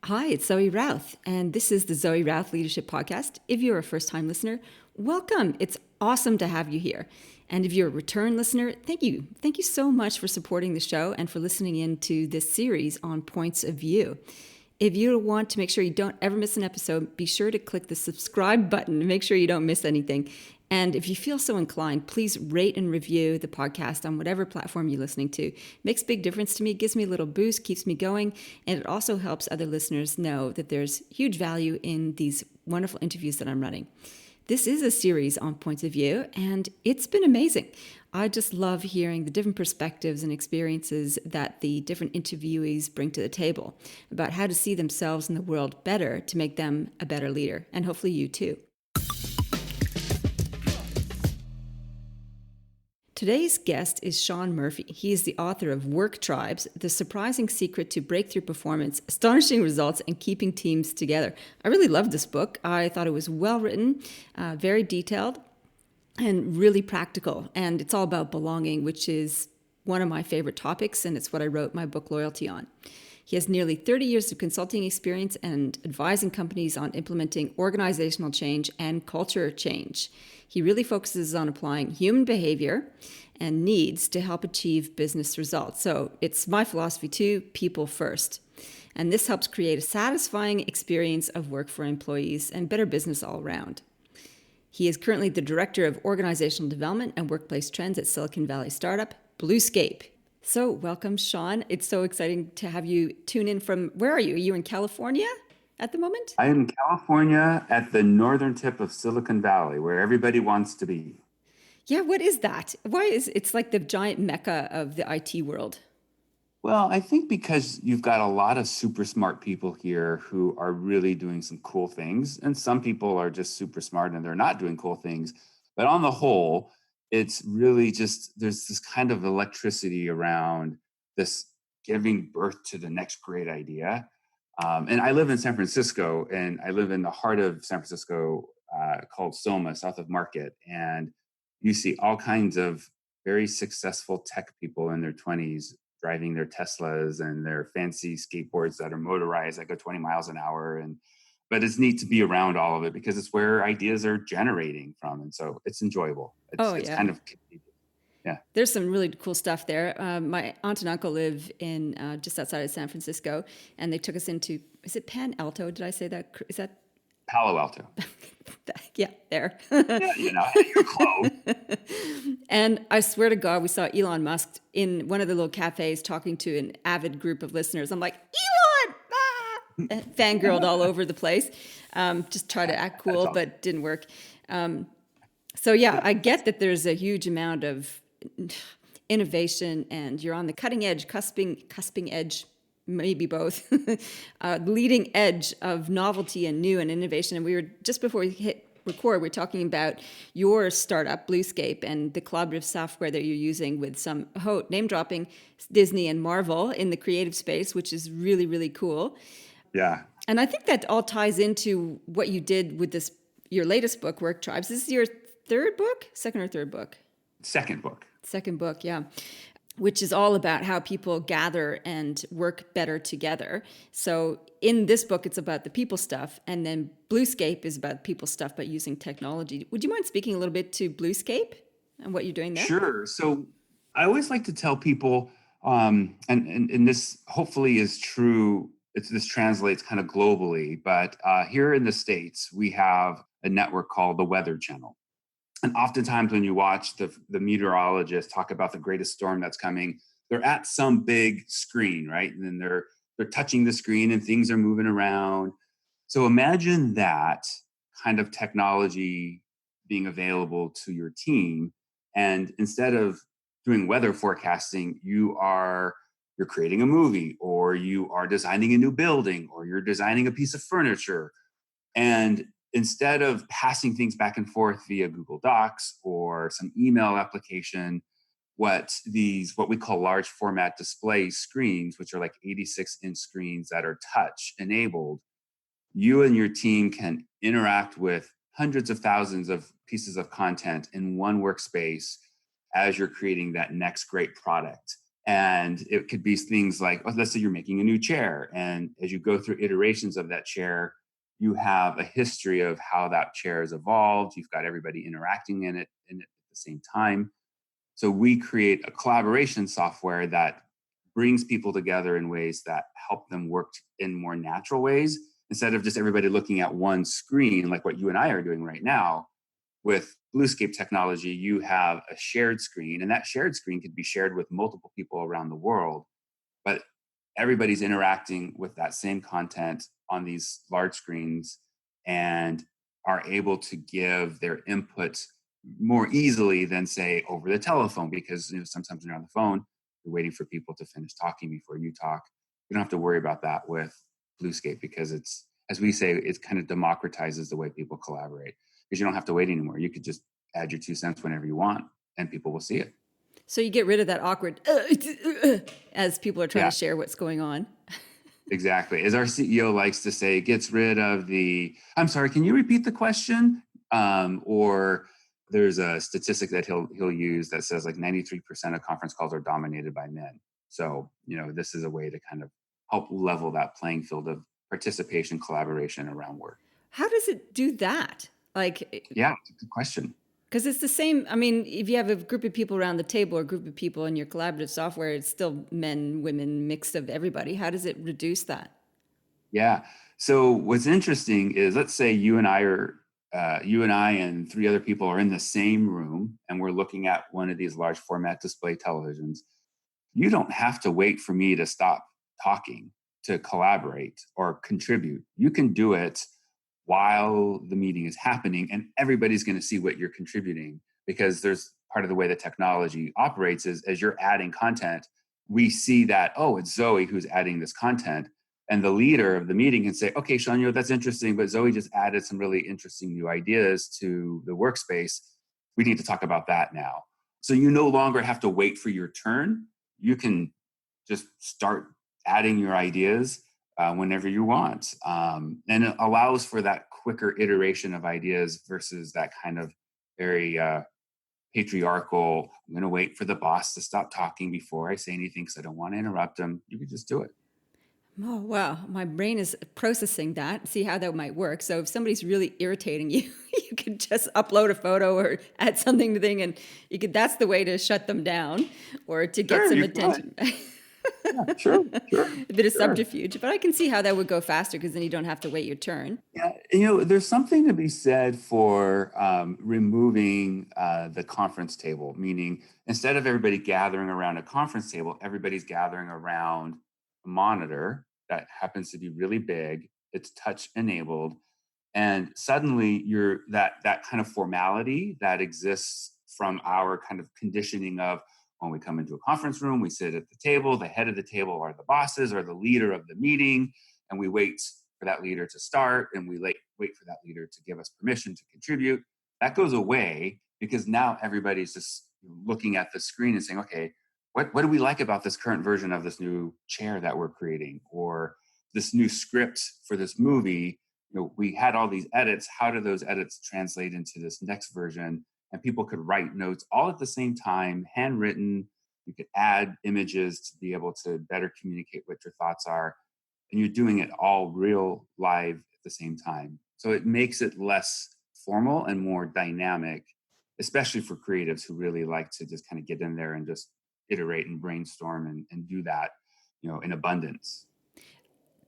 Hi, it's Zoe Routh, and this is the Zoe Routh Leadership Podcast. If you're a first time listener, welcome. It's awesome to have you here. And if you're a return listener, thank you. Thank you so much for supporting the show and for listening in to this series on points of view. If you want to make sure you don't ever miss an episode, be sure to click the subscribe button to make sure you don't miss anything. And if you feel so inclined, please rate and review the podcast on whatever platform you're listening to. It makes a big difference to me. It gives me a little boost, keeps me going, and it also helps other listeners know that there's huge value in these wonderful interviews that I'm running. This is a series on points of view, and it's been amazing. I just love hearing the different perspectives and experiences that the different interviewees bring to the table about how to see themselves in the world better to make them a better leader, and hopefully you too. Today's guest is Shawn Murphy. He is the author of Work Tribes, The Surprising Secret to Breakthrough Performance, Astonishing Results, and Keeping Teams Together. I really loved this book. I thought it was well written, very detailed, and really practical. And it's all about belonging, which is one of my favorite topics, and it's what I wrote my book Loyalty on. He has nearly 30 years of consulting experience and advising companies on implementing organizational change and culture change. He really focuses on applying human behavior and needs to help achieve business results. So it's my philosophy too, people first. And this helps create a satisfying experience of work for employees and better business all around. He is currently the Director of Organizational Development and Workplace Trends at Silicon Valley startup Bluescape. So welcome, Shawn. It's so exciting to have you tune in from, where are you? Are you in California at the moment? I am in California at the northern tip of Silicon Valley, where everybody wants to be. Yeah, what is that? Why is it's like the giant mecca of the IT world? Well, I think because you've got a lot of super smart people here who are really doing some cool things, and some people are just super smart and they're not doing cool things. But on the whole, it's really just there's this kind of electricity around this giving birth to the next great idea. And I live in San Francisco, and I live in the heart of San Francisco, called Soma, south of Market. And you see all kinds of very successful tech people in their 20s driving their Teslas and their fancy skateboards that are motorized that go 20 miles an hour. But it's neat to be around all of it because it's where ideas are generating from. And so it's enjoyable. Oh, It's yeah. kind of, yeah. There's some really cool stuff there. My aunt and uncle live in just outside of San Francisco, and they took us into, is it Pan Alto? Did I say that? Is that, Palo Alto. yeah, there. Yeah, you're close. And I swear to God, we saw Elon Musk in one of the little cafes talking to an avid group of listeners. I'm like, Elon! Ah! And fangirled all over the place. Just try to act That's cool, awesome. but didn't work. So yeah, I get that there's a huge amount of innovation and you're on the cutting edge, cusping edge, maybe both, leading edge of novelty and new and innovation. And we were, just before we hit record, we're talking about your startup, Bluescape, and the collaborative software that you're using with some name dropping Disney and Marvel in the creative space, which is really, really cool. Yeah. And I think that all ties into what you did with this, your latest book, Work Tribes. This is your third book, second or third book? Second book. Second book, yeah. Which is all about how people gather and work better together. So in this book, it's about the people stuff. And then Bluescape is about people stuff, but using technology. Would you mind speaking a little bit to Bluescape and what you're doing there? Sure. So I always like to tell people, and this hopefully is true. This translates kind of globally, but here in the States, we have a network called the Weather Channel. And oftentimes when you watch the meteorologists talk about the greatest storm that's coming, they're at some big screen, right? And then they're touching the screen and things are moving around. So imagine that kind of technology being available to your team. And instead of doing weather forecasting, you're creating a movie, or you are designing a new building, or you're designing a piece of furniture. And instead of passing things back and forth via Google Docs or some email application, what we call large format display screens, which are like 86-inch screens that are touch enabled, you and your team can interact with hundreds of thousands of pieces of content in one workspace as you're creating that next great product. And it could be things like, oh, let's say you're making a new chair. And as you go through iterations of that chair, you have a history of how that chair has evolved. You've got everybody interacting in it at the same time. So we create a collaboration software that brings people together in ways that help them work in more natural ways instead of just everybody looking at one screen like what you and I are doing right now. With Bluescape technology, you have a shared screen, and that shared screen could be shared with multiple people around the world, but everybody's interacting with that same content on these large screens and are able to give their input more easily than say over the telephone, because sometimes when you're on the phone you're waiting for people to finish talking before you talk. You don't have to worry about that with Bluescape because it's, as we say, it kind of democratizes the way people collaborate because you don't have to wait anymore. You could just add your 2 cents whenever you want and people will see it. So you get rid of that awkward as people are trying to Yeah. share what's going on. Exactly. As our CEO likes to say, it gets rid of the, I'm sorry, can you repeat the question? Or there's a statistic that he'll use that says like 93% of conference calls are dominated by men. So, this is a way to kind of help level that playing field of participation, collaboration around work. How does it do that? Like, Yeah, it's a good question. because it's the same. I mean, if you have a group of people around the table or a group of people in your collaborative software, it's still men, women, mixed of everybody. How does it reduce that? Yeah. So what's interesting is, let's say you and I and three other people are in the same room and we're looking at one of these large format display televisions. You don't have to wait for me to stop talking to collaborate or contribute. You can do it while the meeting is happening and everybody's going to see what you're contributing, because there's part of the way the technology operates is as you're adding content, we see that, oh, it's Zoe who's adding this content. And the leader of the meeting can say, okay, Shawn, that's interesting, but Zoe just added some really interesting new ideas to the workspace. We need to talk about that now. So you no longer have to wait for your turn. You can just start adding your ideas whenever you want. And it allows for that quicker iteration of ideas versus that kind of very patriarchal, I'm going to wait for the boss to stop talking before I say anything because I don't want to interrupt him. You can just do it. Oh, wow. My brain is processing that, see how that might work. So if somebody's really irritating you, you could just upload a photo or add something to the thing, and that's the way to shut them down or to get Sure, some you could. attention. Yeah, sure, sure, A bit of sure. subterfuge, but I can see how that would go faster because then you don't have to wait your turn. Yeah, there's something to be said for removing the conference table, meaning instead of everybody gathering around a conference table, everybody's gathering around a monitor that happens to be really big. It's touch enabled, and suddenly you're that kind of formality that exists from our kind of conditioning of when we come into a conference room, we sit at the table, the head of the table are the bosses or the leader of the meeting, and we wait for that leader to start, and we wait for that leader to give us permission to contribute. That goes away because now everybody's just looking at the screen and saying, okay, what do we like about this current version of this new chair that we're creating, or this new script for this movie? We had all these edits. How do those edits translate into this next version? And people could write notes all at the same time, handwritten. You could add images to be able to better communicate what your thoughts are. And you're doing it all real live at the same time. So it makes it less formal and more dynamic, especially for creatives who really like to just kind of get in there and just iterate and brainstorm and do that, in abundance.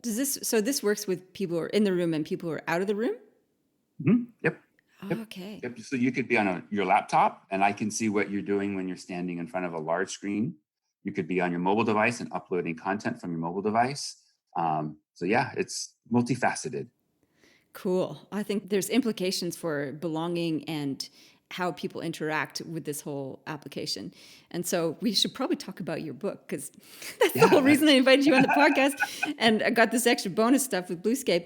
So this works with people who are in the room and people who are out of the room? Yep. Yep. Okay. Yep. So you could be on your laptop and I can see what you're doing when you're standing in front of a large screen. You could be on your mobile device and uploading content from your mobile device. So yeah, it's multifaceted. Cool. I think there's implications for belonging and how people interact with this whole application. And so we should probably talk about your book because that's the Yeah. whole reason I invited you on the podcast. And I got this extra bonus stuff with Bluescape.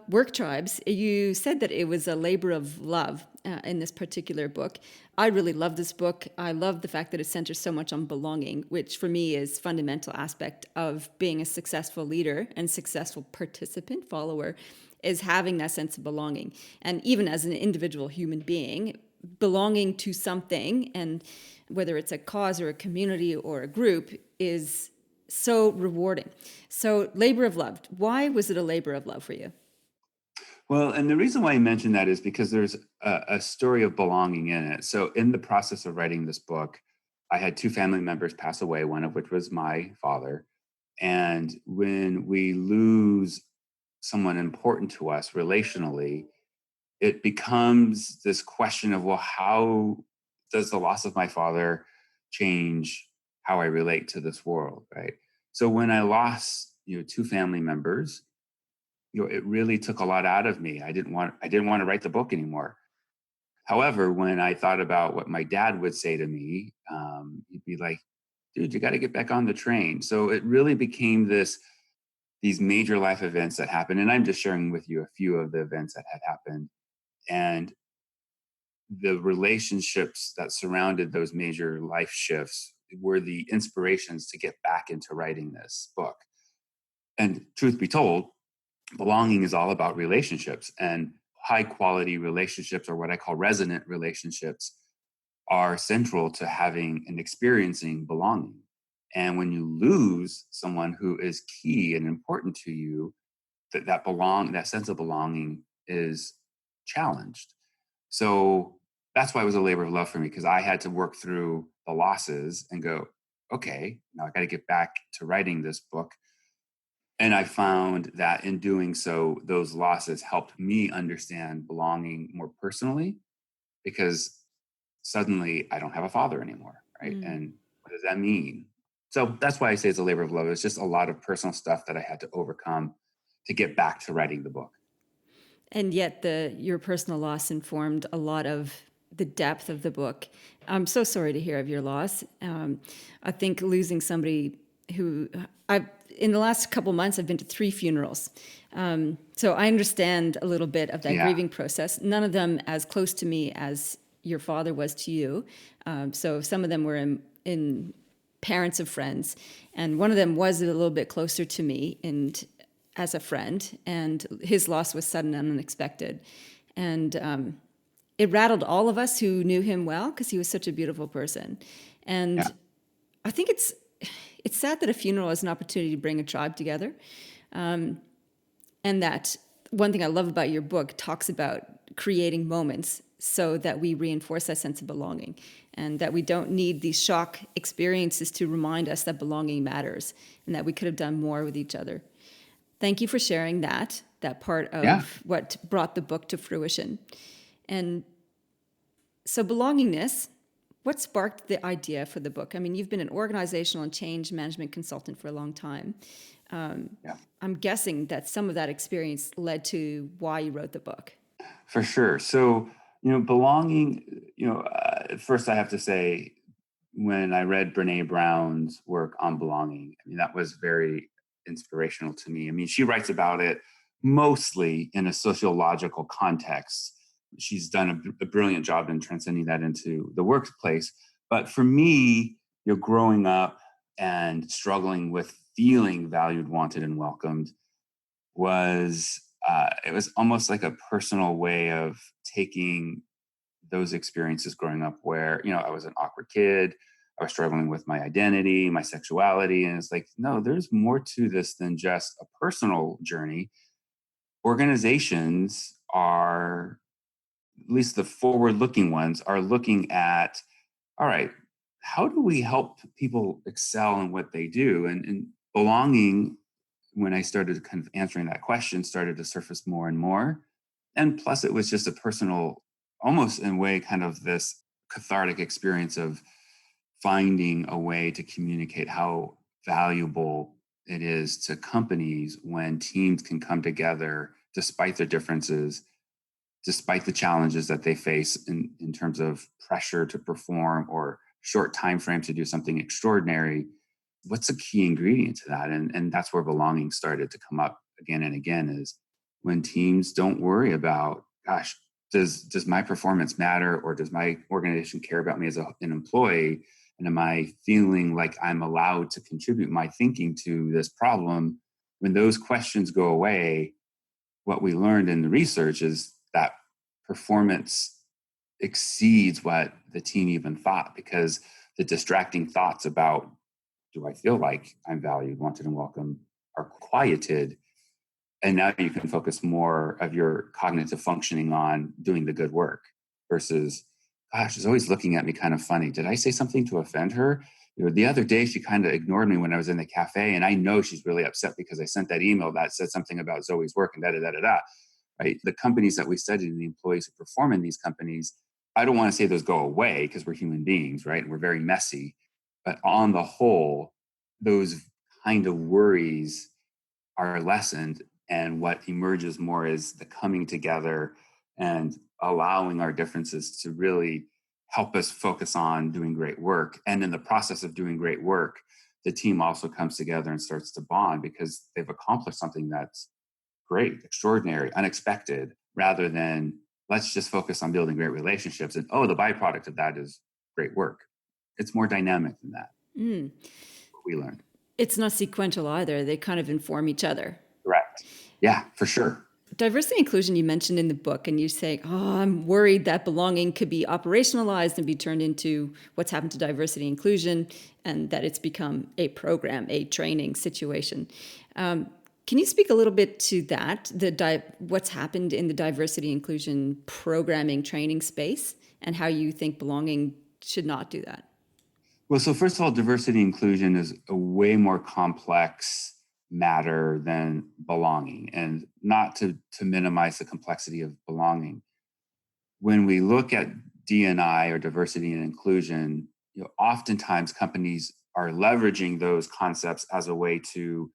Work Tribes, you said that it was a labor of love in this particular book. I really love this book. I love the fact that it centers so much on belonging, which for me is fundamental aspect of being a successful leader and successful participant, follower, is having that sense of belonging. And even as an individual human being, belonging to something, and whether it's a cause or a community or a group, is so rewarding. So, labor of love. Why was it a labor of love for you? Well, and the reason why I mention that is because there's a story of belonging in it. So, in the process of writing this book, I had two family members pass away, one of which was my father. And when we lose someone important to us relationally, it becomes this question of, well, how does the loss of my father change how I relate to this world, right? So when I lost, two family members, it really took a lot out of me. I didn't want to write the book anymore. However, when I thought about what my dad would say to me, he'd be like, "Dude, you got to get back on the train." So it really became these major life events that happened, and I'm just sharing with you a few of the events that had happened, and the relationships that surrounded those major life shifts were the inspirations to get back into writing this book. And truth be told, belonging is all about relationships, and high quality relationships, or what I call resonant relationships, are central to having and experiencing belonging. And when you lose someone who is key and important to you, that sense of belonging is challenged. So that's why it was a labor of love for me, because I had to work through the losses and go, okay, now I got to get back to writing this book. And I found that in doing so, those losses helped me understand belonging more personally, because suddenly I don't have a father anymore, right? Mm. And what does that mean? So that's why I say it's a labor of love. It's just a lot of personal stuff that I had to overcome to get back to writing the book. And yet, your personal loss informed a lot of the depth of the book. I'm so sorry to hear of your loss. I think losing somebody who in the last couple months, I've been to 3 funerals. So I understand a little bit of that Yeah. grieving process. None of them as close to me as your father was to you. So some of them were in parents of friends, and one of them was a little bit closer to me and as a friend, and his loss was sudden and unexpected. And it rattled all of us who knew him well because he was such a beautiful person. Yeah. And I think it's sad that a funeral is an opportunity to bring a tribe together. And that one thing I love about your book talks about creating moments so that we reinforce that sense of belonging, and that we don't need these shock experiences to remind us that belonging matters and that we could have done more with each other. Thank you for sharing that part Yeah. of what brought the book to fruition. And so, belongingness, what sparked the idea for the book? I mean, you've been an organizational and change management consultant for a long time. Yeah. I'm guessing that some of that experience led to why you wrote the book. For sure. So, belonging, first I have to say, when I read Brene Brown's work on belonging, I mean, that was very inspirational to me. I mean, she writes about it mostly in a sociological context. She's done a brilliant job in transcending that into the workplace. But for me, growing up and struggling with feeling valued, wanted, and welcomed was it was almost like a personal way of taking those experiences growing up where I was an awkward kid. I was struggling with my identity, my sexuality, and it's like, no, there's more to this than just a personal journey. Organizations are, at least the forward looking ones, are looking at, all right, how do we help people excel in what they do? And belonging, when I started kind of answering that question, started to surface more and more. And plus, it was just a personal, almost in a way, kind of this cathartic experience of finding a way to communicate how valuable it is to companies when teams can come together despite their differences, despite the challenges that they face in terms of pressure to perform or short time frame to do something extraordinary. What's a key ingredient to that? And that's where belonging started to come up again and again, is when teams don't worry about, gosh, does my performance matter, or does my organization care about me as an employee, and am I feeling like I'm allowed to contribute my thinking to this problem? When those questions go away, what we learned in the research is that performance exceeds what the team even thought, because the distracting thoughts about do I feel like I'm valued, wanted, and welcome, are quieted. And now you can focus more of your cognitive functioning on doing the good work versus, gosh, she's always looking at me kind of funny. Did I say something to offend her? The other day she kind of ignored me when I was in the cafe, and I know she's really upset because I sent that email that said something about Zoe's work and da da da da da. Right? The companies that we studied and the employees who perform in these companies, I don't want to say those go away because we're human beings, right? And we're very messy. But on the whole, those kind of worries are lessened. And what emerges more is the coming together and allowing our differences to really help us focus on doing great work. And in the process of doing great work, the team also comes together and starts to bond because they've accomplished something that's great, extraordinary, unexpected, rather than let's just focus on building great relationships. And oh, the byproduct of that is great work. It's more dynamic than that. What we learned. It's not sequential either. They kind of inform each other. Correct. Yeah, for sure. Diversity inclusion you mentioned in the book, and you say, oh, I'm worried that belonging could be operationalized and be turned into what's happened to diversity inclusion, and that it's become a program, a training situation. Can you speak a little bit to that, what's happened in the diversity inclusion programming training space, and how you think belonging should not do that? Well, so first of all, diversity inclusion is a way more complex matter than belonging, and not to minimize the complexity of belonging. When we look at D&I, or diversity and inclusion, oftentimes companies are leveraging those concepts as a way to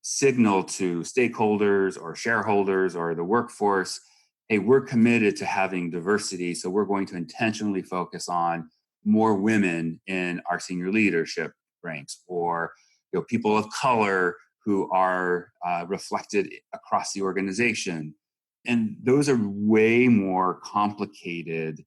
signal to stakeholders or shareholders or the workforce, hey, we're committed to having diversity, so we're going to intentionally focus on more women in our senior leadership ranks, or people of color who are reflected across the organization. And those are way more complicated,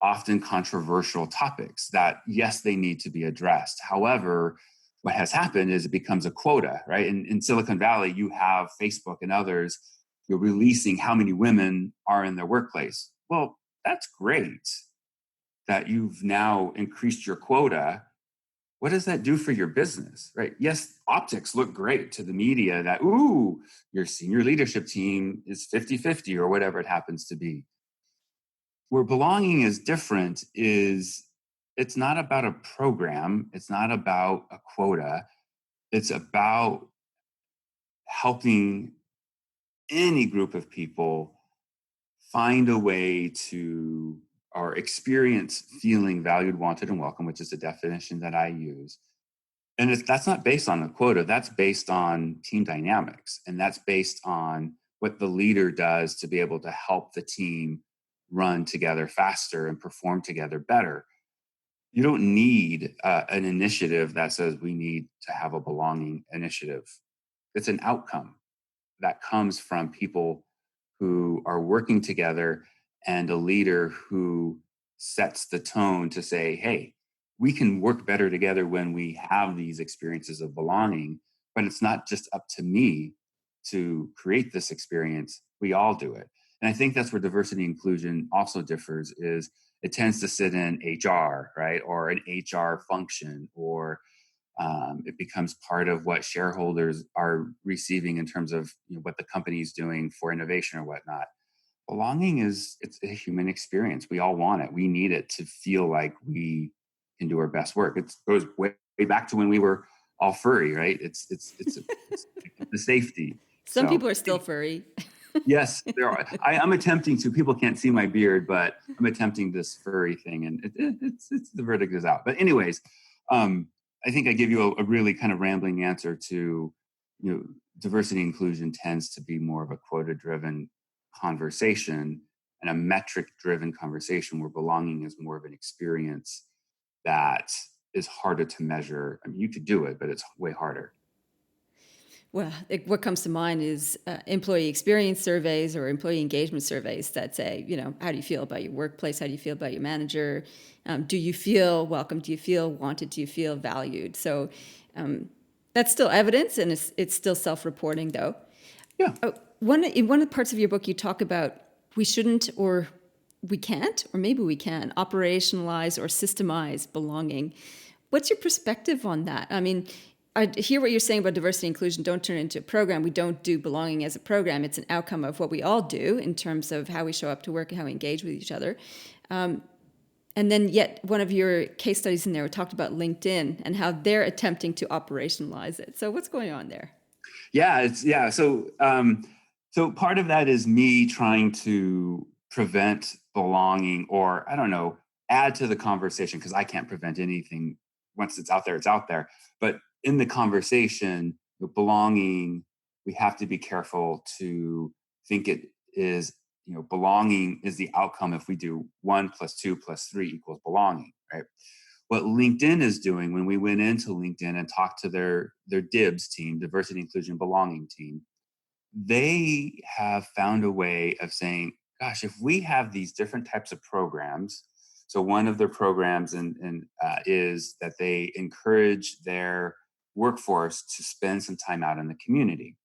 often controversial topics that, yes, they need to be addressed. However, what has happened is it becomes a quota, right? In Silicon Valley, you have Facebook and others, you're releasing how many women are in their workplace. Well, that's great that you've now increased your quota. What does that do for your business, right? Yes, optics look great to the media that, ooh, your senior leadership team is 50-50 or whatever it happens to be. Where belonging is different is it's not about a program. It's not about a quota. It's about helping any group of people find a way to, or experience feeling valued, wanted, and welcome, which is the definition that I use. And that's not based on a quota. That's based on team dynamics. And that's based on what the leader does to be able to help the team run together faster and perform together better. You don't need an initiative that says we need to have a belonging initiative. It's an outcome that comes from people who are working together and a leader who sets the tone to say, hey, we can work better together when we have these experiences of belonging, but it's not just up to me to create this experience. We all do it. And I think that's where diversity inclusion also differs, is it tends to sit in HR, right? Or an HR function, or it becomes part of what shareholders are receiving in terms of what the company is doing for innovation or whatnot. Belonging it's a human experience. We all want it. We need it to feel like we can do our best work. It goes way back to when we were all furry, right? It's the safety. Some So people are still furry. yes, there are. I'm attempting to. People can't see my beard, but I'm attempting this furry thing, and it's the verdict is out. But anyways, I think I give you a really kind of rambling answer to, diversity inclusion tends to be more of a quota-driven conversation and a metric-driven conversation, where belonging is more of an experience that is harder to measure. I mean, you could do it, but it's way harder. Well, what comes to mind is employee experience surveys or employee engagement surveys that say, how do you feel about your workplace? How do you feel about your manager? Do you feel welcome? Do you feel wanted? Do you feel valued? So that's still evidence, and it's still self-reporting, though. Yeah. In one of the parts of your book, you talk about we shouldn't, or we can't, or maybe we can, operationalize or systemize belonging. What's your perspective on that? I mean, I hear what you're saying about diversity and inclusion. Don't turn it into a program. We don't do belonging as a program. It's an outcome of what we all do in terms of how we show up to work and how we engage with each other. And then yet one of your case studies in there talked about LinkedIn and how they're attempting to operationalize it. So what's going on there? Yeah. So part of that is me trying to prevent belonging, or I don't know, add to the conversation, because I can't prevent anything. Once it's out there, it's out there. But in the conversation, belonging, we have to be careful to think it is, belonging is the outcome if we do 1 + 2 + 3 = belonging, right? What LinkedIn is doing, when we went into LinkedIn and talked to their DIBS team, diversity, inclusion, belonging team, they have found a way of saying, gosh, if we have these different types of programs. So one of their programs is that they encourage their workforce to spend some time out in the community.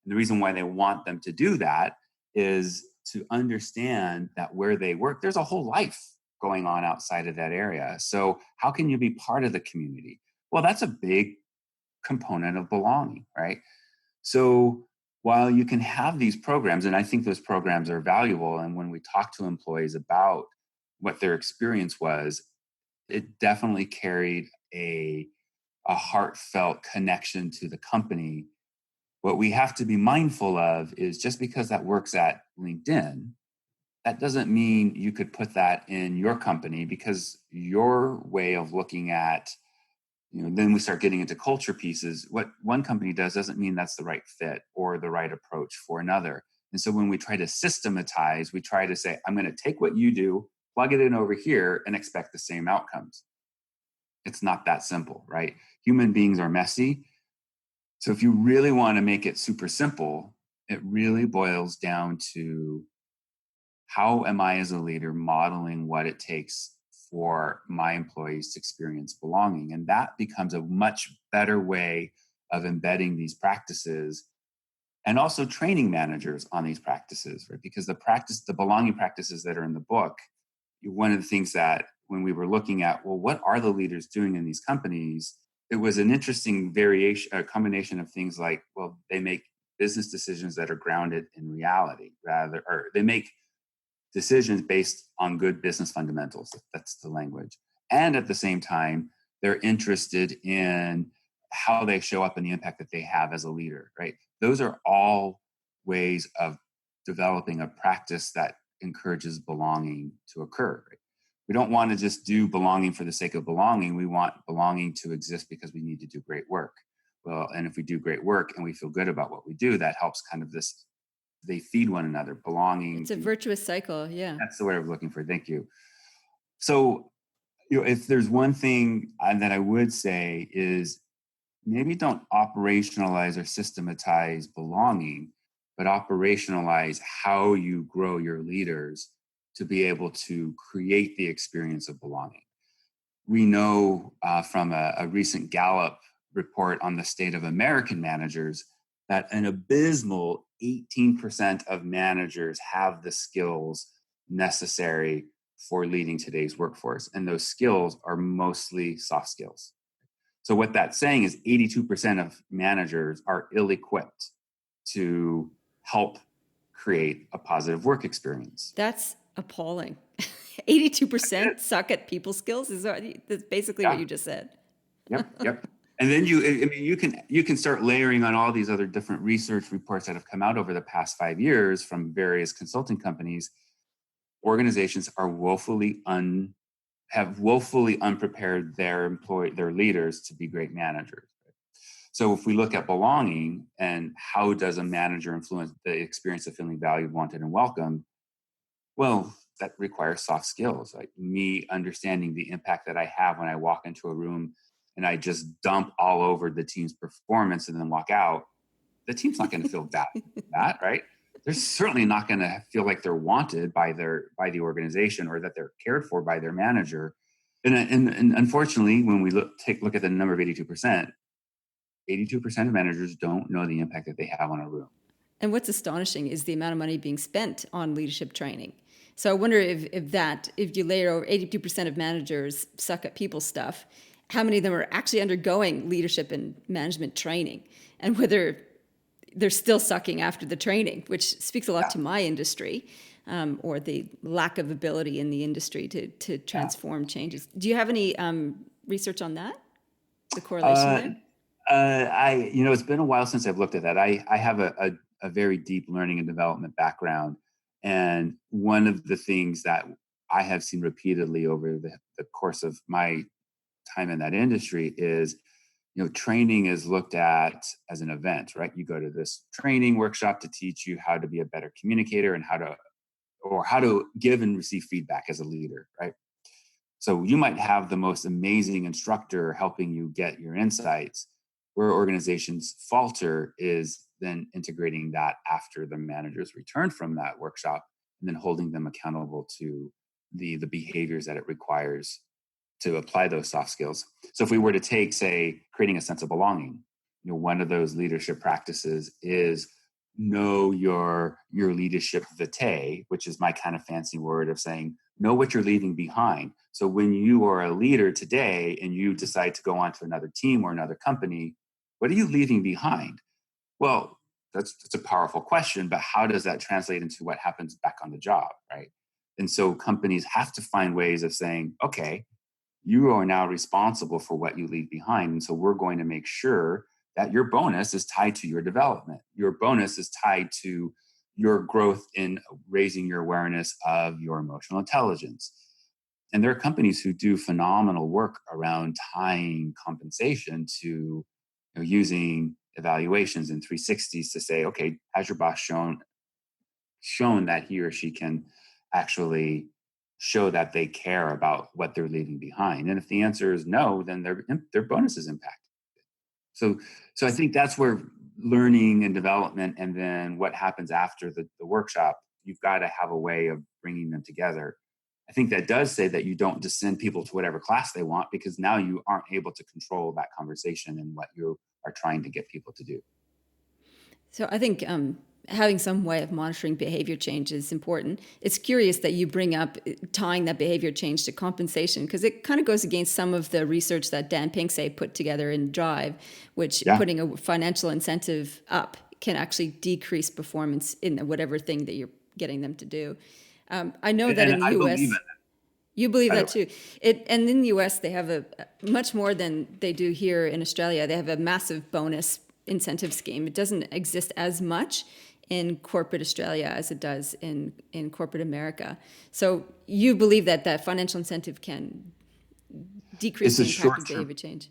And the reason why they want them to do that is to understand that where they work, there's a whole life going on outside of that area. So how can you be part of the community? Well, that's a big component of belonging, right? So while you can have these programs, and I think those programs are valuable, and when we talk to employees about what their experience was, it definitely carried a heartfelt connection to the company. What we have to be mindful of is, just because that works at LinkedIn, that doesn't mean you could put that in your company, because your way of looking at, then we start getting into culture pieces. What one company does doesn't mean that's the right fit or the right approach for another. And so when we try to systematize, we try to say, I'm going to take what you do, plug it in over here, and expect the same outcomes. It's not that simple, right? Human beings are messy. So if you really want to make it super simple, it really boils down to, how am I as a leader modeling what it takes for my employees to experience belonging? And that becomes a much better way of embedding these practices, and also training managers on these practices, right? Because the belonging practices that are in the book, one of the things that when we were looking at, well, what are the leaders doing in these companies? It was an interesting variation, a combination of things like, well, they make business decisions that are grounded in reality, or they make decisions based on good business fundamentals. That's the language. And at the same time, they're interested in how they show up and the impact that they have as a leader, right? Those are all ways of developing a practice that encourages belonging to occur. Right? We don't want to just do belonging for the sake of belonging. We want belonging to exist because we need to do great work. Well, and if we do great work and we feel good about what we do, that helps kind of this, they feed one another, belonging It's a to, virtuous cycle. Yeah. that's the word I was looking for. Thank you. So, if there's one thing that I would say is, maybe don't operationalize or systematize belonging, but operationalize how you grow your leaders to be able to create the experience of belonging. We know from a recent Gallup report on the state of American managers that an abysmal 18% of managers have the skills necessary for leading today's workforce. And those skills are mostly soft skills. So what that's saying is 82% of managers are ill-equipped to help create a positive work experience. That's appalling. 82% suck at people skills. That's basically what Yeah. you just said. Yep. And then you can start layering on all these other different research reports that have come out over the past 5 years from various consulting companies. Organizations are have woefully unprepared their leaders to be great managers. So if we look at belonging and how does a manager influence the experience of feeling valued, wanted, and welcome, well, that requires soft skills, like me understanding the impact that I have when I walk into a room and I just dump all over the team's performance and then walk out. The team's not going to feel valued for that, right? They're certainly not going to feel like they're wanted by the organization, or that they're cared for by their manager. And unfortunately, when we look at the number of 82%, 82% of managers don't know the impact that they have on a room. And what's astonishing is the amount of money being spent on leadership training. So I wonder if you layer over 82% of managers suck at people stuff, how many of them are actually undergoing leadership and management training, and whether they're still sucking after the training, which speaks a lot Yeah. to my industry, or the lack of ability in the industry to Yeah. transform changes. Do you have any research on that? The correlation Uh, there? it's been a while since I've looked at that. I have a very deep learning and development background. And one of the things that I have seen repeatedly over the course of my time in that industry is, training is looked at as an event, right? You go to this training workshop to teach you how to be a better communicator and how to give and receive feedback as a leader, right? So you might have the most amazing instructor helping you get your insights. Where organizations falter is then integrating that after the managers return from that workshop and then holding them accountable to the behaviors that it requires to apply those soft skills. So if we were to take, say, creating a sense of belonging, one of those leadership practices is know your leadership vitae, which is my kind of fancy word of saying know what you're leaving behind. So when you are a leader today and you decide to go on to another team or another company, what are you leaving behind? Well, that's a powerful question, but how does that translate into what happens back on the job, right? And so companies have to find ways of saying, okay, you are now responsible for what you leave behind. And so we're going to make sure that your bonus is tied to your development. Your bonus is tied to your growth in raising your awareness of your emotional intelligence. And there are companies who do phenomenal work around tying compensation to, using evaluations and 360s to say, okay, has your boss shown that he or she can actually show that they care about what they're leaving behind? And if the answer is no, then their bonus is impacted. So so I think that's where learning and development, and then what happens after the workshop, you've got to have a way of bringing them together. I think that does say that you don't just send people to whatever class they want, because now you aren't able to control that conversation and what you are trying to get people to do. So I think having some way of monitoring behavior change is important. It's curious that you bring up tying that behavior change to compensation, because it kind of goes against some of the research that Dan Pinksay put together in Drive, which Yeah. putting a financial incentive up can actually decrease performance in whatever thing that you're getting them to do. I know that And in the I believe in U.S., it, you believe by the that way. too. And in the US, they have a much more than they do here in Australia. They have a massive bonus incentive scheme. It doesn't exist as much in corporate Australia as it does in corporate America. So you believe that that financial incentive can decrease It's a the impact short of term. behavior change.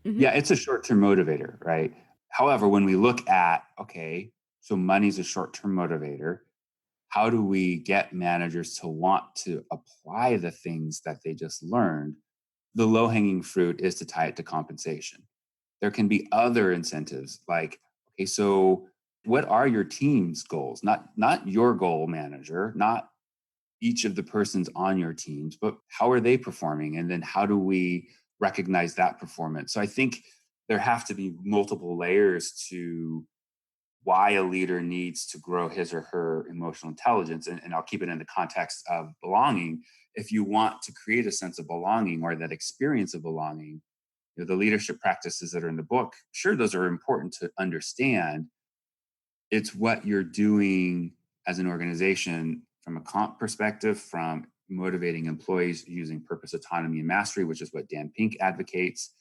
Yeah, it's a short-term motivator, right? However, when we look at, okay, so money's a short-term motivator, how do we get managers to want to apply the things that they just learned? The low-hanging fruit is to tie it to compensation. There can be other incentives like, okay, so what are your team's goals? Not your goal manager, not each of the persons on your teams, but how are they performing? And then how do we recognize that performance? So I think there have to be multiple layers to why a leader needs to grow his or her emotional intelligence. And I'll keep it in the context of belonging. If you want to create a sense of belonging or that experience of belonging, the leadership practices that are in the book, sure, those are important to understand. It's what you're doing as an organization from a comp perspective, from motivating employees using purpose, autonomy, and mastery, which is what Dan Pink advocates.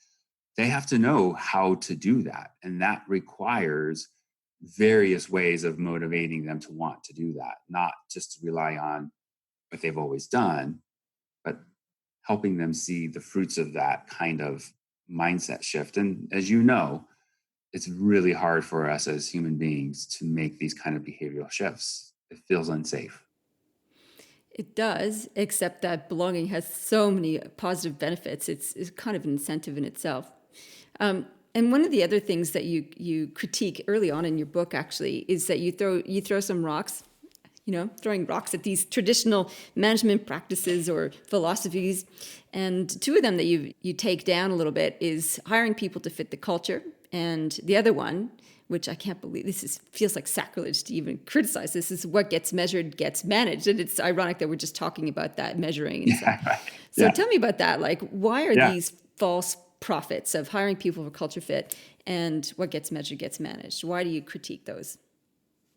They have to know how to do that. And that requires various ways of motivating them to want to do that, not just to rely on what they've always done, but helping them see the fruits of that kind of mindset shift. And as you know, it's really hard for us as human beings to make these kind of behavioral shifts. It feels unsafe. It does, except that belonging has so many positive benefits. It's kind of an incentive in itself. And one of the other things that you critique early on in your book actually is that you throw some rocks, throwing rocks at these traditional management practices or philosophies. And two of them that you take down a little bit is hiring people to fit the culture, and the other one, which I can't believe feels like sacrilege to even criticize this, is what gets measured gets managed. And it's ironic that we're just talking about that measuring and stuff. Yeah, right. So Yeah, tell me about that. Like, why are yeah. these false profits of hiring people for culture fit and what gets measured gets managed? Why do you critique those?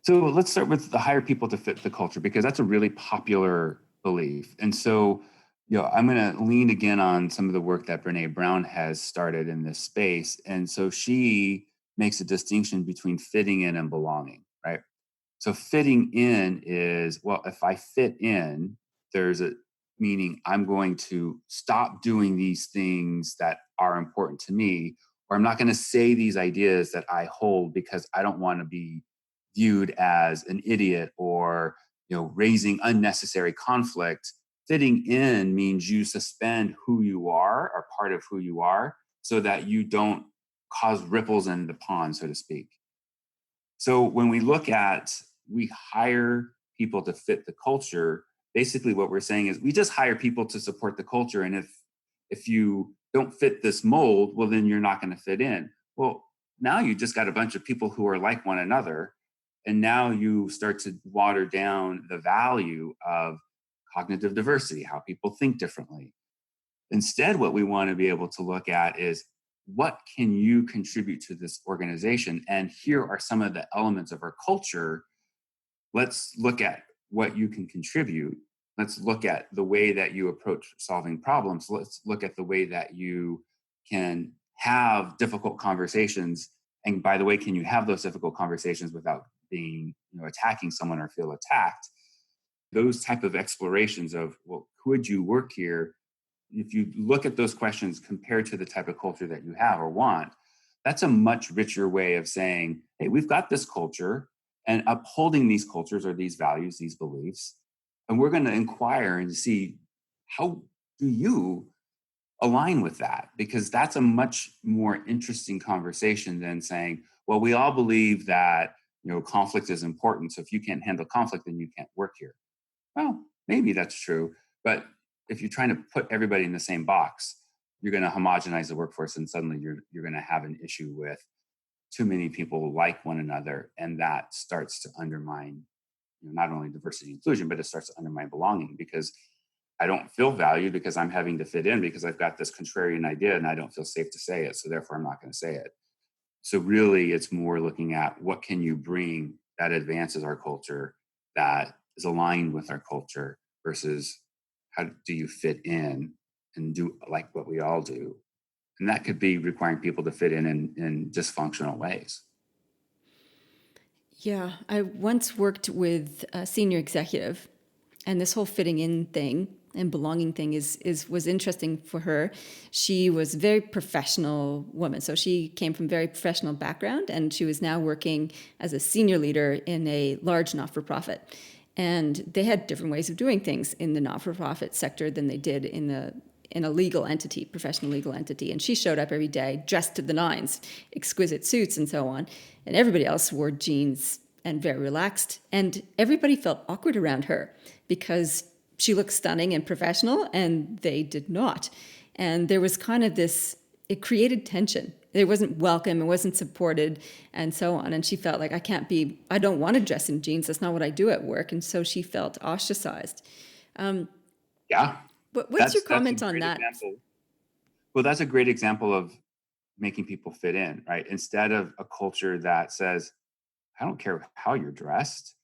So let's start with the hire people to fit the culture, because that's a really popular belief. And so, I'm going to lean again on some of the work that Brene Brown has started in this space. And so she makes a distinction between fitting in and belonging, right? So fitting in is, well, if I fit in, there's a meaning I'm going to stop doing these things that are important to me, or I'm not going to say these ideas that I hold because I don't want to be viewed as an idiot or, raising unnecessary conflict. Fitting in means you suspend who you are or part of who you are so that you don't cause ripples in the pond, so to speak. So when we hire people to fit the culture, basically what we're saying is we just hire people to support the culture. And if you don't fit this mold, well, then you're not going to fit in. Well, now you just got a bunch of people who are like one another. And now you start to water down the value of cognitive diversity, how people think differently. Instead, what we want to be able to look at is, what can you contribute to this organization? And here are some of the elements of our culture. Let's look at what you can contribute. Let's look at the way that you approach solving problems. Let's look at the way that you can have difficult conversations. And by the way, can you have those difficult conversations without being, attacking someone or feel attacked? Those type of explorations of, well, could you work here? If you look at those questions compared to the type of culture that you have or want, that's a much richer way of saying, hey, we've got this culture, and upholding these cultures or these values, these beliefs. And we're going to inquire and see, how do you align with that? Because that's a much more interesting conversation than saying, well, we all believe that, conflict is important. So if you can't handle conflict, then you can't work here. Well, maybe that's true. But if you're trying to put everybody in the same box, you're going to homogenize the workforce, and suddenly you're going to have an issue with too many people like one another, and that starts to undermine, not only diversity and inclusion, but it starts to undermine belonging, because I don't feel valued because I'm having to fit in because I've got this contrarian idea and I don't feel safe to say it, so therefore I'm not going to say it. So really, it's more looking at what can you bring that advances our culture, that is aligned with our culture, versus how do you fit in and do like what we all do. And that could be requiring people to fit in dysfunctional ways. Yeah, I once worked with a senior executive, and this whole fitting in thing and belonging thing is was interesting for her. She was a very professional woman, so she came from a very professional background, and she was now working as a senior leader in a large not-for-profit. And they had different ways of doing things in the not-for-profit sector than they did in a legal entity, professional legal entity. And she showed up every day dressed to the nines, exquisite suits and so on. And everybody else wore jeans and very relaxed. And everybody felt awkward around her because she looked stunning and professional, and they did not. And there was kind of this, it created tension. It wasn't welcome, it wasn't supported, and so on. And she felt like, I don't want to dress in jeans. That's not what I do at work. And so she felt ostracized. Yeah, What's your that's a comment on great that? example. Well, that's a great example of making people fit in, right? Instead of a culture that says, I don't care how you're dressed,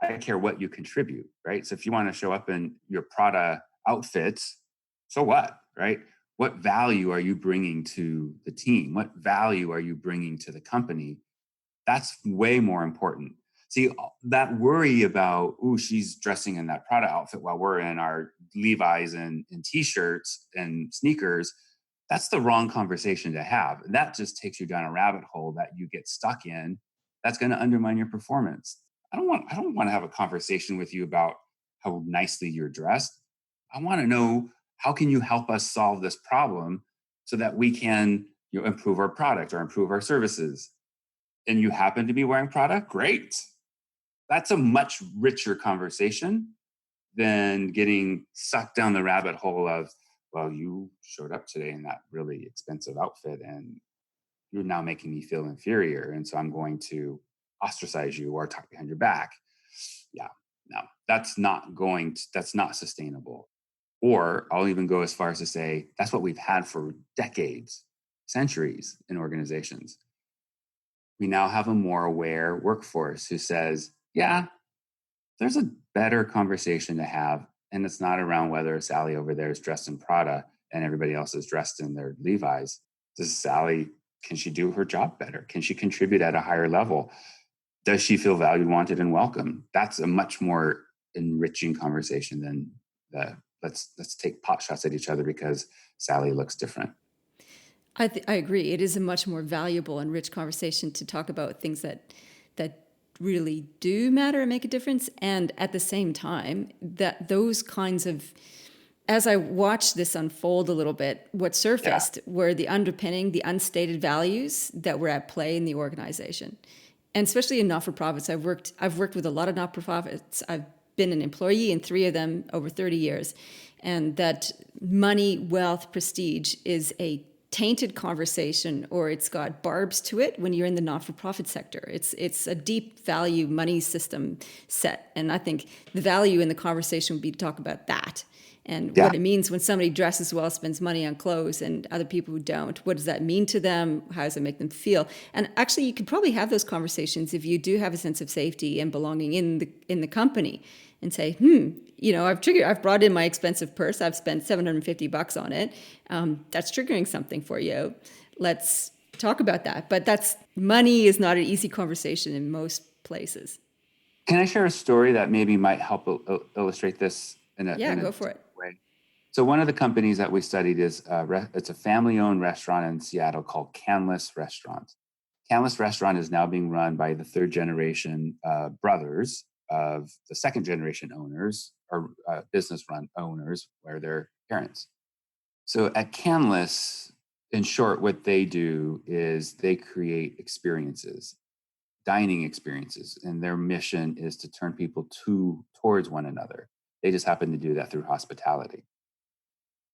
I care what you contribute, right? So if you want to show up in your Prada outfits, so what, right? What value are you bringing to the team? What value are you bringing to the company? That's way more important. See, that worry about, oh, she's dressing in that Prada outfit while we're in our Levi's and t-shirts and sneakers, that's the wrong conversation to have. That just takes you down a rabbit hole that you get stuck in. That's going to undermine your performance. I don't want to have a conversation with you about how nicely you're dressed. I want to know, how can you help us solve this problem so that we can, improve our product or improve our services. And you happen to be wearing Prada, great. That's a much richer conversation than getting sucked down the rabbit hole of, well, you showed up today in that really expensive outfit and you're now making me feel inferior. And so I'm going to ostracize you or talk behind your back. Yeah, no, that's not sustainable. Or I'll even go as far as to say that's what we've had for decades. centuries in organizations. We now have a more aware workforce who says, yeah, there's a better conversation to have. And it's not around whether Sally over there is dressed in Prada and everybody else is dressed in their Levi's. Does Sally, can she do her job better? Can she contribute at a higher level? Does she feel valued, wanted, and welcome? That's a much more enriching conversation than the let's take pot shots at each other because Sally looks different. I agree. It is a much more valuable and rich conversation to talk about things that really do matter and make a difference. And at the same time, that those kinds of, as I watched this unfold a little bit, what Yeah. surfaced were the underpinning, the unstated values that were at play in the organization. And especially in not-for-profits, I've worked with a lot of not-for-profits. I've been an employee in 3 of them over 30 years. And that money, wealth, prestige is a tainted conversation, or it's got barbs to it when you're in the not-for-profit sector. It's a deep value money system set. And I think the value in the conversation would be to talk about that and Yeah. what it means when somebody dresses well, spends money on clothes, and other people who don't. What does that mean to them? How does it make them feel? And actually, you could probably have those conversations if you do have a sense of safety and belonging in the company, and say, I've brought in my expensive purse. I've spent $750 on it. That's triggering something for you. Let's talk about that. But money is not an easy conversation in most places. Can I share a story that maybe might help illustrate this in a Yeah, go for different it. way? So one of the companies that we studied is it's a family-owned restaurant in Seattle called Canlis Restaurant. Canlis Restaurant is now being run by the third generation brothers of the second generation owners or business run owners, where they're parents. So at Canlis, in short, what they do is they create experiences, dining experiences, and their mission is to turn people towards one another. They just happen to do that through hospitality.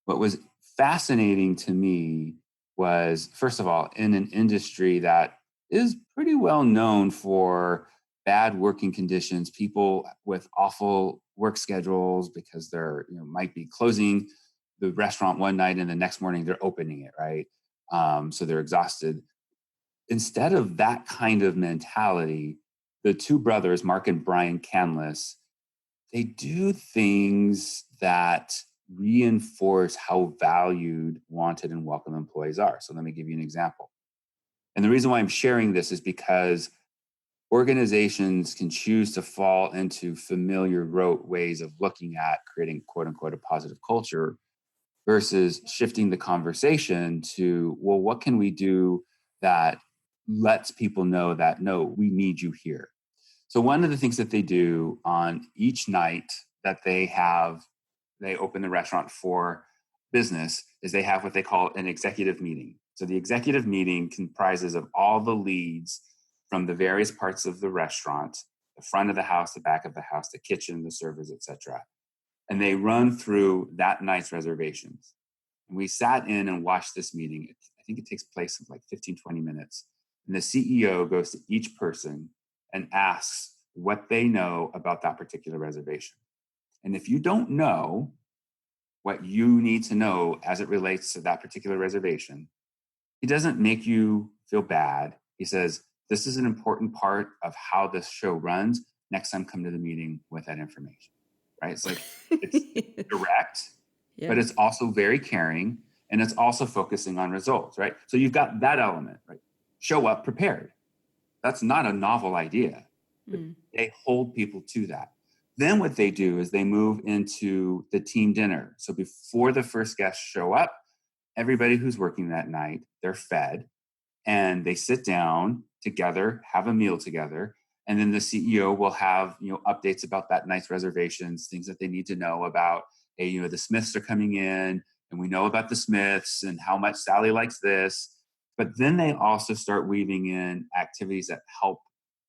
What was fascinating to me was, first of all, in an industry that is pretty well known for bad working conditions, people with awful work schedules because they're, might be closing the restaurant one night and the next morning they're opening it, right? So they're exhausted. Instead of that kind of mentality, the two brothers, Mark and Brian Canlis, they do things that reinforce how valued, wanted, and welcome employees are. So let me give you an example. And the reason why I'm sharing this is because organizations can choose to fall into familiar rote ways of looking at creating quote unquote a positive culture versus shifting the conversation to, well, what can we do that lets people know that, no, we need you here. So one of the things that they do on each night that they open the restaurant for business is they have what they call an executive meeting. So the executive meeting comprises of all the leads from the various parts of the restaurant, the front of the house, the back of the house, the kitchen, the servers, etc. And they run through that night's reservations. And we sat in and watched this meeting. I think it takes place in like 15, 20 minutes. And the CEO goes to each person and asks what they know about that particular reservation. And if you don't know what you need to know as it relates to that particular reservation, he doesn't make you feel bad. He says, this is an important part of how this show runs. Next time, come to the meeting with that information, right? It's like, it's direct, but Yeah. it's also very caring, and it's also focusing on results, right? So you've got that element, right? Show up prepared. That's not a novel idea, but they hold people to that. Then what they do is they move into the team dinner. So before the first guests show up, everybody who's working that night, they're fed and they sit down together, have a meal together. And then the CEO will have, updates about that night's reservations, things that they need to know about, hey, the Smiths are coming in and we know about the Smiths and how much Sally likes this. But then they also start weaving in activities that help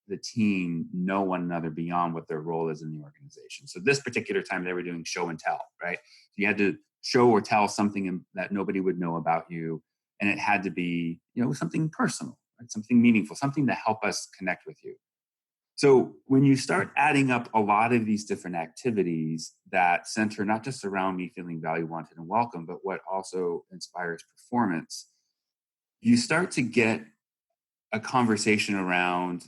the team know one another beyond what their role is in the organization. So this particular time they were doing show and tell, right? You had to show or tell something that nobody would know about you. And it had to be, something personal, right? Something meaningful, something to help us connect with you. So when you start adding up a lot of these different activities that center not just around me feeling valued, wanted, and welcome, but what also inspires performance, you start to get a conversation around,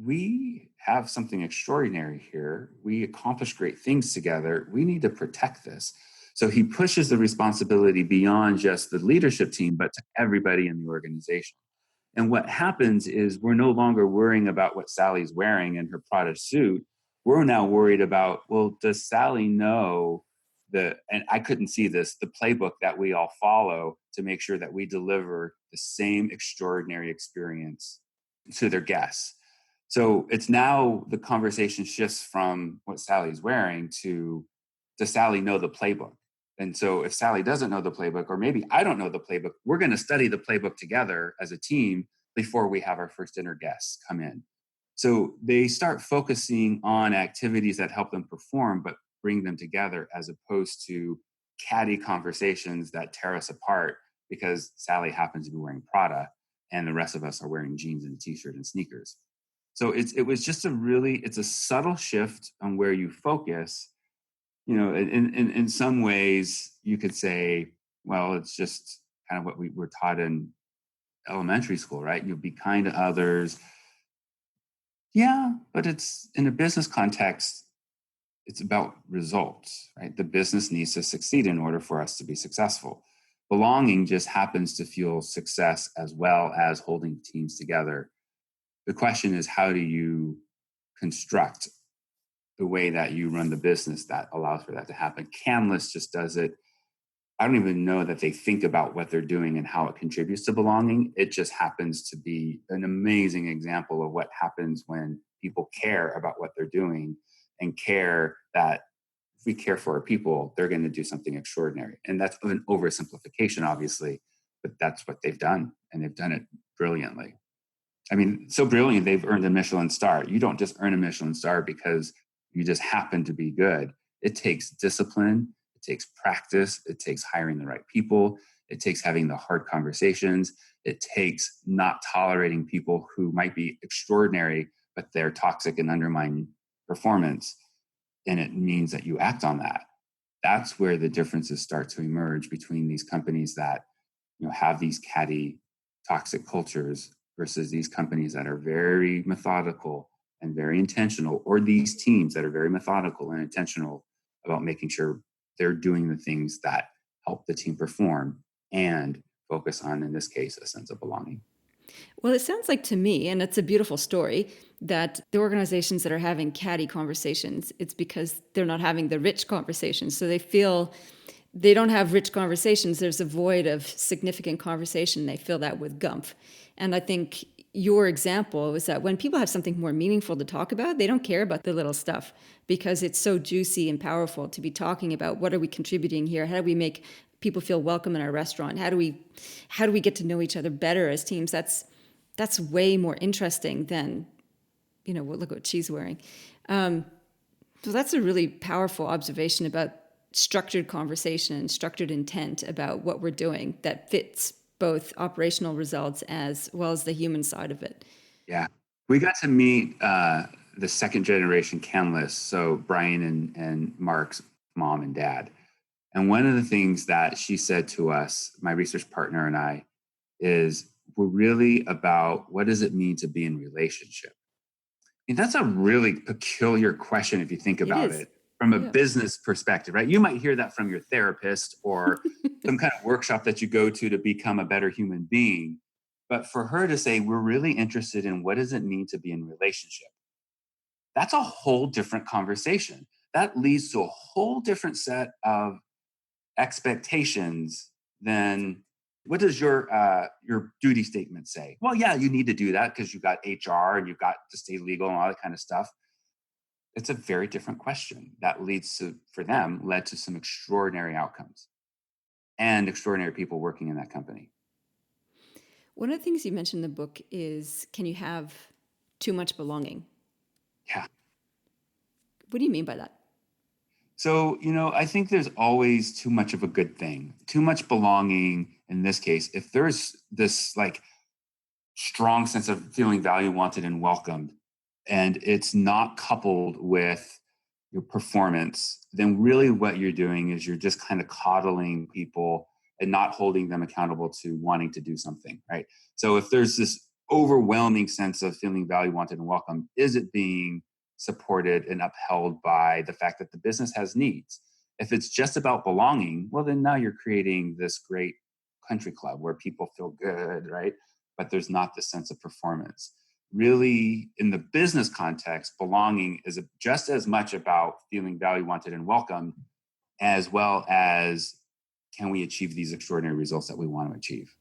we have something extraordinary here. We accomplish great things together. We need to protect this. So he pushes the responsibility beyond just the leadership team, but to everybody in the organization. And what happens is we're no longer worrying about what Sally's wearing in her Prada suit. We're now worried about, well, does Sally know and I couldn't see this, the playbook that we all follow to make sure that we deliver the same extraordinary experience to their guests. So it's now the conversation shifts from what Sally's wearing to, does Sally know the playbook? And so if Sally doesn't know the playbook, or maybe I don't know the playbook, we're going to study the playbook together as a team before we have our first dinner guests come in. So they start focusing on activities that help them perform, but bring them together, as opposed to catty conversations that tear us apart because Sally happens to be wearing Prada and the rest of us are wearing jeans and a t-shirt and sneakers. So it was just it's a subtle shift on where you focus. In some ways you could say, well, it's just kind of what we were taught in elementary school, right? You'll be kind to others. Yeah, but it's in a business context, it's about results, right? The business needs to succeed in order for us to be successful. Belonging just happens to fuel success as well as holding teams together. The question is, how do you construct the way that you run the business that allows for that to happen? Canlis just does it. I don't even know that they think about what they're doing and how it contributes to belonging. It just happens to be an amazing example of what happens when people care about what they're doing and care that if we care for our people, they're going to do something extraordinary. And that's an oversimplification, obviously, but that's what they've done. And they've done it brilliantly. I mean, so brilliant, they've earned a Michelin star. You don't just earn a Michelin star because you just happen to be good. It takes discipline, it takes practice, it takes hiring the right people, it takes having the hard conversations, it takes not tolerating people who might be extraordinary, but they're toxic and undermine performance. And it means that you act on that. That's where the differences start to emerge between these companies that have these catty, toxic cultures versus these companies that are very methodical and very intentional, or these teams that are very methodical and intentional about making sure they're doing the things that help the team perform and focus on, in this case, a sense of belonging. Well, it sounds like to me, and it's a beautiful story, that the organizations that are having catty conversations, it's because they're not having the rich conversations. So they feel they don't have rich conversations. There's a void of significant conversation. They fill that with gumph. And I think your example is that when people have something more meaningful to talk about, they don't care about the little stuff because it's so juicy and powerful to be talking about what are we contributing here? How do we make people feel welcome in our restaurant? How do we get to know each other better as teams? That's way more interesting than, look what she's wearing. So that's a really powerful observation about structured conversation and structured intent about what we're doing that fits both operational results as well as the human side of it. Yeah. We got to meet the second generation Canlis, so Brian and Mark's mom and dad. And one of the things that she said to us, my research partner and I, is we're really about what does it mean to be in relationship? And that's a really peculiar question if you think It about is. it from a Yeah. business perspective, right? You might hear that from your therapist or some kind of workshop that you go to become a better human being. But for her to say, we're really interested in what does it mean to be in relationship? That's a whole different conversation. That leads to a whole different set of expectations than what does your duty statement say? Well, yeah, you need to do that because you got HR and you've got to stay legal and all that kind of stuff. It's a very different question that for them, led to some extraordinary outcomes and extraordinary people working in that company. One of the things you mentioned in the book is, can you have too much belonging? Yeah. What do you mean by that? So, I think there's always too much of a good thing, too much belonging in this case. If there's this strong sense of feeling valued, wanted, and welcomed, and it's not coupled with your performance, then really what you're doing is you're just kind of coddling people and not holding them accountable to wanting to do something, right? So if there's this overwhelming sense of feeling valued, wanted, and welcome, is it being supported and upheld by the fact that the business has needs? If it's just about belonging, well, then now you're creating this great country club where people feel good, right? But there's not the sense of performance. Really, in the business context, belonging is just as much about feeling valued, wanted, and welcome, as well as can we achieve these extraordinary results that we want to achieve.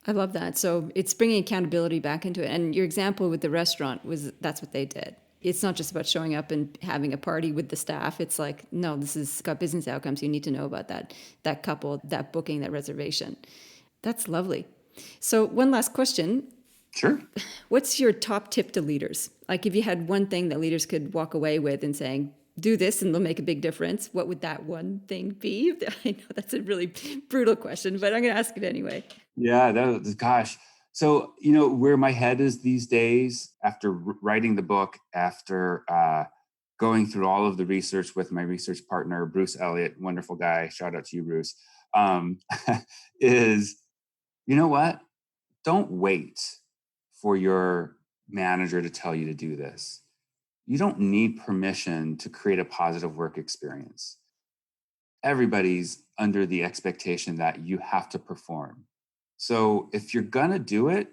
I love that. So it's bringing accountability back into it. And your example with the restaurant was that's what they did. It's not just about showing up and having a party with the staff. It's like, no, this has got business outcomes. You need to know about that couple, that booking, that reservation. That's lovely. So one last question. Sure. What's your top tip to leaders? Like if you had one thing that leaders could walk away with and saying, do this and they'll make a big difference, what would that one thing be? I know that's a really brutal question, but I'm going to ask it anyway. Yeah, gosh. So, where my head is these days after writing the book, after going through all of the research with my research partner, Bruce Elliott, wonderful guy. Shout out to you, Bruce. Is, you know what? Don't wait for your manager to tell you to do this. You don't need permission to create a positive work experience. Everybody's under the expectation that you have to perform. So if you're going to do it,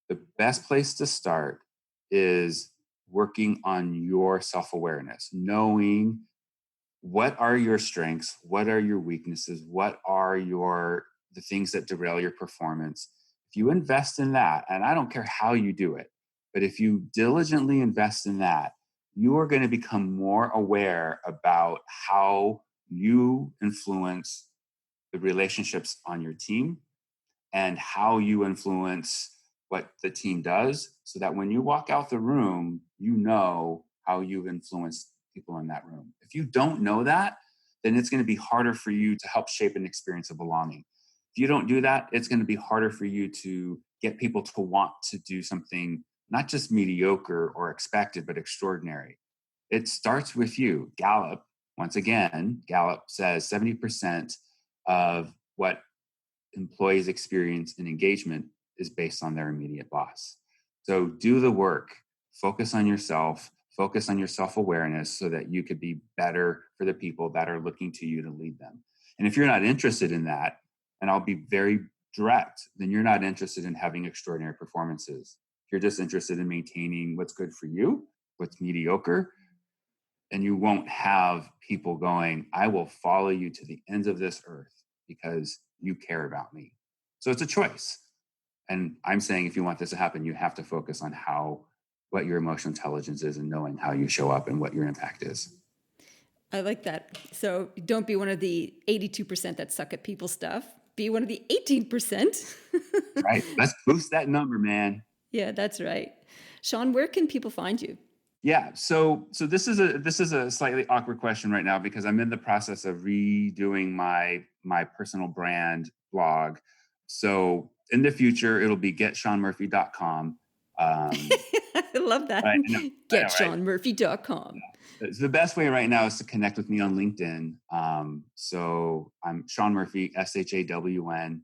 the best place to start is working on your self-awareness, knowing what are your strengths, what are your weaknesses, what are the things that derail your performance. If you invest in that, and I don't care how you do it, but if you diligently invest in that, you are going to become more aware about how you influence the relationships on your team and how you influence what the team does, so that when you walk out the room, you know how you've influenced people in that room. If you don't know that, then it's going to be harder for you to help shape an experience of belonging. If you don't do that, it's going to be harder for you to get people to want to do something not just mediocre or expected, but extraordinary. It starts with you. Once again, Gallup says 70% of what employees' experience and engagement is based on their immediate boss. So do the work, focus on yourself, focus on your self-awareness so that you could be better for the people that are looking to you to lead them. And if you're not interested in that, and I'll be very direct, then you're not interested in having extraordinary performances. If you're just interested in maintaining what's good for you, what's mediocre, and you won't have people going, I will follow you to the ends of this earth because you care about me. So it's a choice. And I'm saying if you want this to happen, you have to focus on what your emotional intelligence is and knowing how you show up and what your impact is. I like that. So don't be one of the 82% that suck at people stuff. Be one of the 18%. Right. Let's boost that number, man. Yeah, that's right. Shawn, where can people find you? Yeah. So this is a slightly awkward question right now because I'm in the process of redoing my personal brand blog. So in the future, it'll be getshawnmurphy.com. I love that. Getshawnmurphy.com. So the best way right now is to connect with me on LinkedIn. So I'm Shawn Murphy, ShawnMurphy.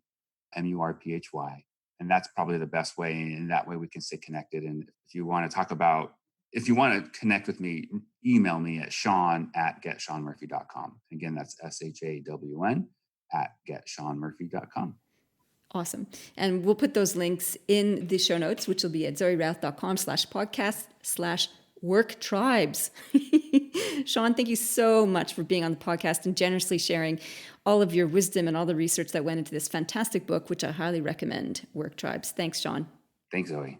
And that's probably the best way. And that way we can stay connected. And if you want to connect with me, email me at Shawn@getshawnmurphy.com. Again, that's ShawnMurphy@getshawnmurphy.com. Awesome. And we'll put those links in the show notes, which will be at zoerouth.com/podcast/worktribes. Shawn, thank you so much for being on the podcast and generously sharing all of your wisdom and all the research that went into this fantastic book, which I highly recommend, Work Tribes. Thanks, Shawn. Thanks, Zoe.